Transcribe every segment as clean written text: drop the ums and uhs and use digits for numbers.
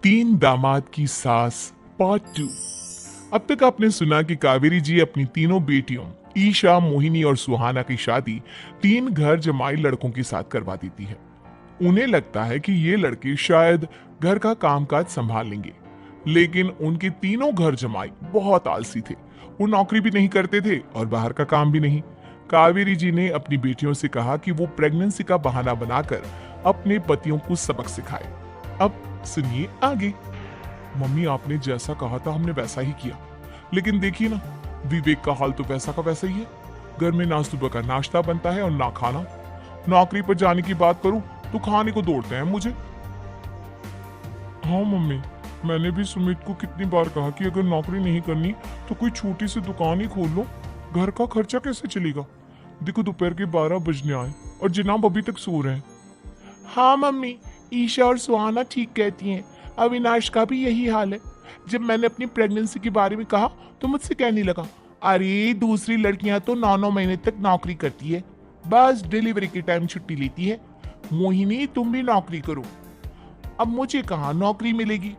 तीन दामाद की सास पार्ट 2। अब तक आपने सुना कि कावेरी जी अपनी तीनों बेटियों ईशा, मोहिनी और सुहाना की शादी तीन घर जमाई लड़कों के साथ करवा देती है। उन्हें लगता है कि ये लड़के शायद घर का कामकाज संभाल लेंगे, लेकिन उनके तीनों घर जमाई बहुत आलसी थे। वो नौकरी भी नहीं करते थे और बाहर का काम भी नहीं। कावेरी जी ने अपनी बेटियों से कहा कि वो प्रेगनेंसी का बहाना बनाकर अपने पतियों को सबक सिखाए। अब सुनिए आगे। मम्मी, आपने जैसा कहा था हमने वैसा ही किया, लेकिन देखिए ना, विवेक का हाल तो वैसा का वैसा ही है। घर में ना सुबह का नाश्ता बनता है और ना खाना। नौकरी पर जाने की बात करूं तो खाने को दौड़ते हैं मुझे। हाँ मम्मी, मैंने भी सुमित को कितनी बार कहा कि अगर नौकरी नहीं करनी तो कोई छोटी सी दुकान ही खोल लो। घर का खर्चा कैसे चलेगा? देखो दोपहर के 12 बजने आए और जनाब अभी तक सो रहे हैं। हाँ मम्मी, ईशा और सुहाना ठीक कहती हैं। अविनाश का भी यही हाल है। जब मैंने अपनी प्रेगनेंसी के बारे में कहा तो मुझसे कहने लगा, अरे दूसरी लड़कियां तो 9-9 महीने तक नौकरी करती है, बस डिलीवरी के टाइम छुट्टी लेती है। मोहिनी, तुम भी नौकरी करो। अब मुझे कहाँ नौकरी मिलेगी?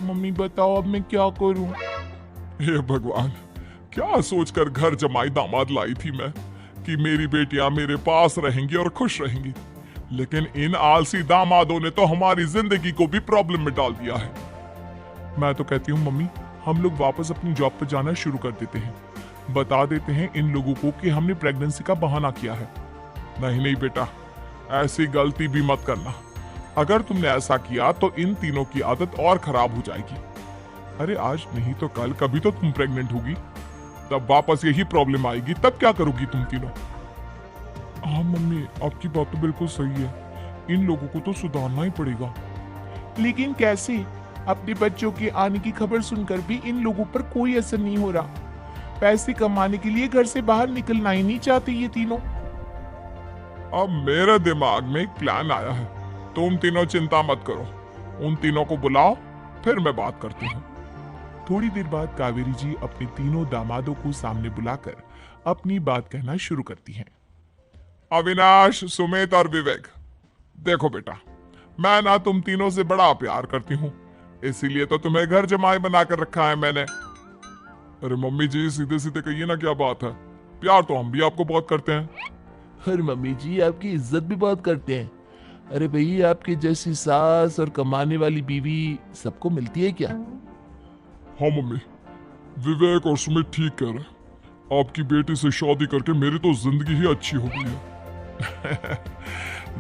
मम्मी बताओ अब मैं क्या करूं? हे भगवान, क्या सोचकर घर जमाई दामाद लाई थी मैं कि मेरी बेटियां मेरे पास रहेंगी और खुश रहेंगी, लेकिन इन आलसी दामादों ने तो हमारी जिंदगी को भी प्रॉब्लम में डाल दिया है। मैं तो कहती हूँ मम्मी, हम लोग वापस अपनी जॉब पर जाना शुरू कर देते हैं। बता देते हैं इन लोगों को कि हमने प्रेगनेंसी का बहाना किया है। नहीं नहीं बेटा, ऐसी गलती भी मत करना। अगर तुमने ऐसा किया तो इन तीनों की आदत और खराब हो जाएगी। अरे आज नहीं तो कल कभी तो तुम प्रेग्नेंट होगी, तब वापस यही प्रॉब्लम आएगी, तब क्या करोगी तुम तीनों? हाँ मम्मी, आपकी बात तो बिल्कुल सही है। इन लोगों को तो सुधारना ही पड़ेगा। लेकिन कैसे? अपने बच्चों के आने की खबर सुनकर भी इन लोगों पर कोई असर नहीं हो रहा। पैसे कमाने के लिए घर से बाहर निकलना ही नहीं चाहते ये तीनों। अब मेरे दिमाग में एक प्लान आया है। तुम तीनों चिंता मत करो, उन तीनों को बुलाओ, फिर मैं बात करती हूँ। थोड़ी देर बाद कावेरी जी अपने तीनों दामादों को सामने बुलाकर अपनी बात कहना शुरू करती हैं। अविनाश, सुमित और विवेक, देखो बेटा, मैं ना तुम तीनों से बड़ा प्यार करती हूँ, इसीलिए तो तुम्हें घर जमाई बनाकर रखा है मैंने। अरे मम्मी जी, सीधे सीधे कहिए ना, क्या बात है? प्यार तो हम भी आपको बहुत करते हैं। अरे मम्मी जी, आपकी इज्जत भी बहुत करते हैं। अरे भैया, आपकी जैसी सास और कमाने वाली बीवी सबको मिलती है क्या? हाँ मम्मी, विवेक और सुमित ठीक कह रहे हैं। आपकी बेटी से शादी करके मेरी तो जिंदगी ही अच्छी हो गई है।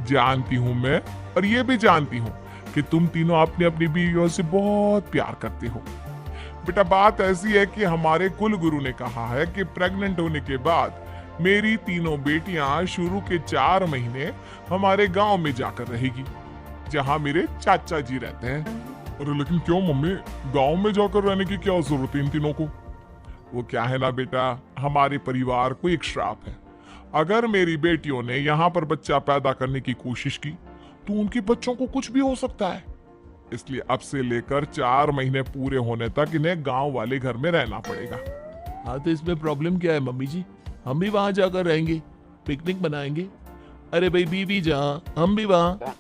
जानती हूँ मैं, और ये भी जानती हूँ कि तुम तीनों अपनी अपनी बीवियों से बहुत प्यार करते हो। बेटा, बात ऐसी है कि हमारे कुल गुरु ने कहा है कि प्रेग्नेंट होने के बाद मेरी तीनों बेटियां शुरू के 4 महीने हमारे गांव में जाकर रहेगी, जहां मेरे चाचा जी रहते हैं। अरे लेकिन क्यों मम्मी, गांव में जाकर रहने की क्या जरूरत है इन तीनों को? वो क्या है ना बेटा, हमारे परिवार को एक श्राप है। अगर मेरी बेटियों ने यहाँ पर बच्चा पैदा करने की कोशिश की तो उनके बच्चों को कुछ भी हो सकता है। इसलिए अब से लेकर 4 महीने पूरे होने तक इन्हें गांव वाले घर में रहना पड़ेगा। हाँ, तो इसमें प्रॉब्लम क्या है मम्मी जी? हम भी वहां जाकर रहेंगे, पिकनिक बनाएंगे। अरे भाई, बीवी जहाँ हम भी वहाँ।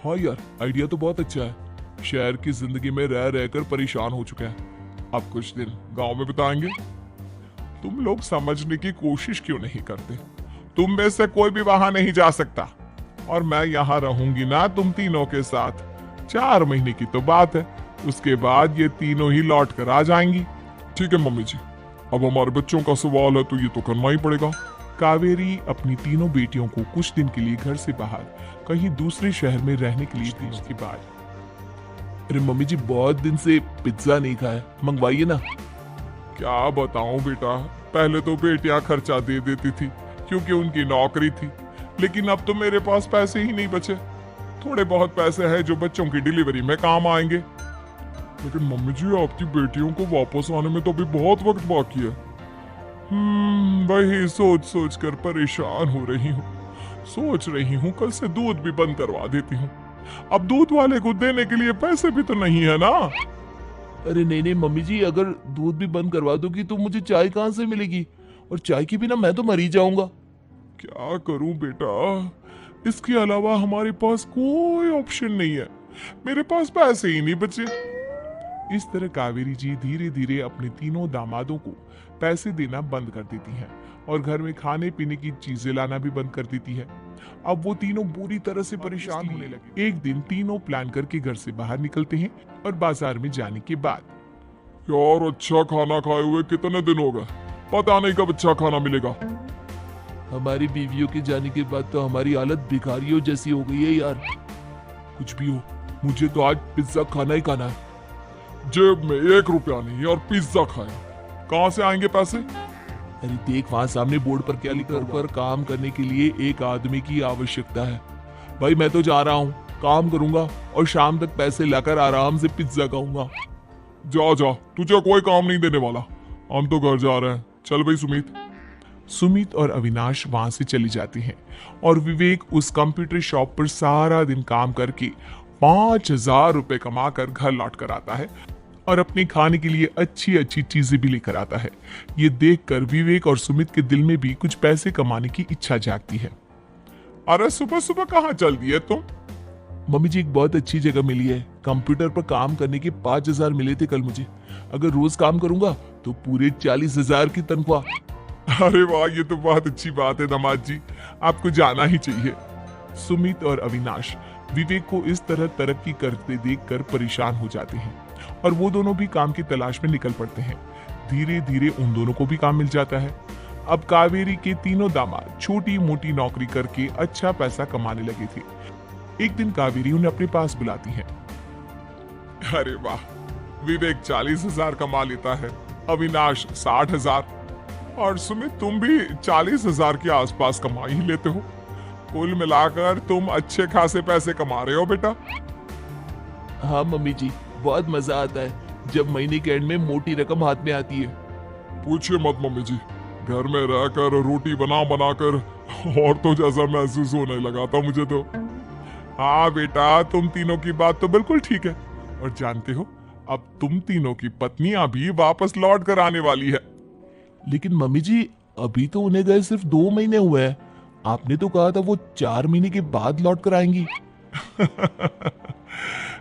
हाँ यार, आइडिया तो बहुत अच्छा है। शहर की जिंदगी में रह रहकर परेशान हो चुके हैं, अब कुछ दिन गांव में बिताएंगे। तुम लोग समझने की कोशिश क्यों नहीं करते? तुम में से कोई भी वहां नहीं जा सकता, और मैं यहाँ रहूंगी ना तुम तीनों के साथ। 4 महीने की तो बात है, उसके बाद ये तीनों ही लौट कर आ जाएंगी। ठीक है मम्मी जी, अब हमारे बच्चों का सवाल है तो ये तो करना ही पड़ेगा। कावेरी अपनी तीनों बेटियों को कुछ दिन के लिए घर से बाहर कहीं दूसरे शहर में रहने के लिए भेजने के बाद, अरे मम्मी जी, बहुत दिन से पिज्जा नहीं खाया, मंगवाइए ना। क्या बताऊं बेटा, पहले तो बेटियां खर्चा दे देती थी क्योंकि उनकी नौकरी थी, लेकिन अब तो मेरे पास पैसे ही नहीं बचे। थोड़े बहुत पैसे हैं जो बच्चों की डिलीवरी में काम आएंगे। लेकिन मम्मी जी, आपकी बेटियों को वापस आने में तो अभी बहुत वक्त बाकी है। वही सोच सोच कर परेशान हो रही हूँ। सोच रही हूँ कल से दूध भी बंद करवा देती हूँ। अब दूध वाले को देने के लिए पैसे भी तो नहीं है ना। अरे नहीं नहीं मम्मी जी, अगर दूध भी बंद करवा दोगी तो मुझे चाय कहाँ से मिलेगी? और चाय के बिना मैं तो मर ही जाऊंगा। क्या करूं बेटा, इसके अलावा हमारे पास कोई ऑप्शन नहीं है। मेरे पास पैसे ही नहीं बचे। इस तरह कावेरी जी धीरे धीरे अपने तीनों दामादों को पैसे देना बंद कर देती हैं और घर में खाने पीने की चीजें लाना भी बंद कर देती है। अब वो तीनों बुरी तरह से परेशान होने लगे। एक दिन तीनों प्लान करके घर से बाहर निकलते हैं और बाजार में जाने के बाद, यार अच्छा खाना खाए हुए कितने दिन हो गए, पता नहीं कब अच्छा खाना मिलेगा। हमारी बीवियों के जाने के बाद तो हमारी हालत भिखारियों जैसी हो गई है यार। कुछ भी हो, मुझे तो आज पिज्जा खाना ही खाना है। जेब में 1 रुपया नहीं और पिज्जा खाया, कहाँ से आएंगे पैसे? अरे देख वहां सामने बोर्ड पर क्या लिखा है, पर काम करने के लिए एक आदमी की आवश्यकता है। भाई मैं तो जा रहा हूँ, काम करूंगा और शाम तक पैसे लाकर आराम से पिज्जा खाऊंगा। जा जा, तुझे कोई काम नहीं देने वाला, हम तो घर जा रहे हैं। चल भाई सुमित। सुमित और अविनाश वहां से चली जाती हैं और विवेक उस कंप्यूटर शॉप पर सारा दिन काम करके 5,000 रुपए कमाकर घर लौट कर आता है और अपने खाने के लिए अच्छी अच्छी चीजें भी लेकर आता है। ये देखकर विवेक और सुमित के दिल में भी कुछ पैसे कमाने की इच्छा जागती है। अरे सुबह सुबह कहाँ चल दिए तुम? मम्मी जी एक बहुत अच्छी जगह मिली है, कंप्यूटर पर काम करने के 5,000 मिले थे कल मुझे। अगर रोज काम करूंगा तो पूरे 40,000 की तनख्वाह। अरे वाह, ये तो बहुत अच्छी बात है दामाद जी, आपको जाना ही चाहिए। सुमित और अविनाश विवेक को इस तरह तरक्की करते देखकर परेशान हो जाते हैं और वो दोनों भी काम की तलाश में निकल पड़ते हैं। धीरे धीरे उन दोनों को भी काम मिल जाता है। अब कावेरी के तीनों दामाद छोटी मोटी नौकरी करके अच्छा पैसा कमाने लगे थे। एक दिन कावेरी उन्हें अपने पास बुलाती है। अरे वाह, विवेक 40,000 कमा लेता है, अविनाश 60,000 और सुमित तुम भी 40,000 के आसपास कमा ही लेते हो। कुल मिलाकर तुम अच्छे खासे पैसे कमा रहे हो बेटा। हाँ मम्मी जी, बहुत मजा आता है जब महीने के एंड में मोटी रकम हाथ में आती है। पूछिए मत मम्मी जी, घर में रहकर रोटी बना बनाकर और तो जैसा महसूस होने लगा था मुझे तो। हाँ बेटा, तुम तीनों की बात तो बिल्कुल ठीक है। और जानते हो, अब तुम तीनों की पत्नियां भी वापस लौट कर आने वाली है। लेकिन मम्मी जी अभी तो उन्हें गए सिर्फ 2 महीने हुए हैं, आपने तो कहा था वो 4 महीने के बाद लौट कर आएंगी।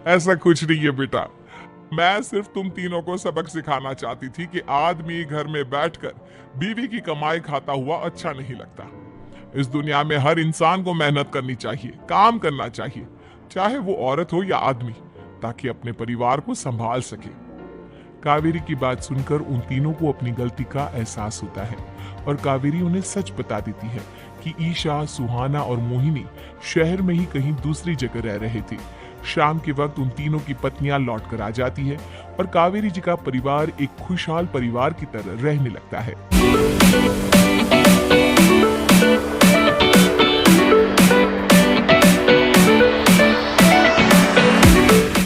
ऐसा कुछ नहीं है बेटा, मैं सिर्फ तुम तीनों को सबक सिखाना चाहती थी कि आदमी घर में बैठकर बीवी की कमाई खाता हुआ अच्छा नहीं लगता। इस दुनिया में हर इंसान को मेहनत करनी चाहिए, काम करना चाहिए, चाहे वो औरत हो या आदमी, ताकि अपने परिवार को संभाल सके। कावेरी की बात सुनकर उन तीनों को अपनी गलती का एहसास होता है और कावेरी उन्हें सच बता देती है कि ईशा, सुहाना और मोहिनी शहर में ही कहीं दूसरी जगह रह रहे थे। शाम के वक्त उन तीनों की पत्नियां लौट कर आ जाती है और कावेरी जी का परिवार एक खुशहाल परिवार की तरह रहने लगता है।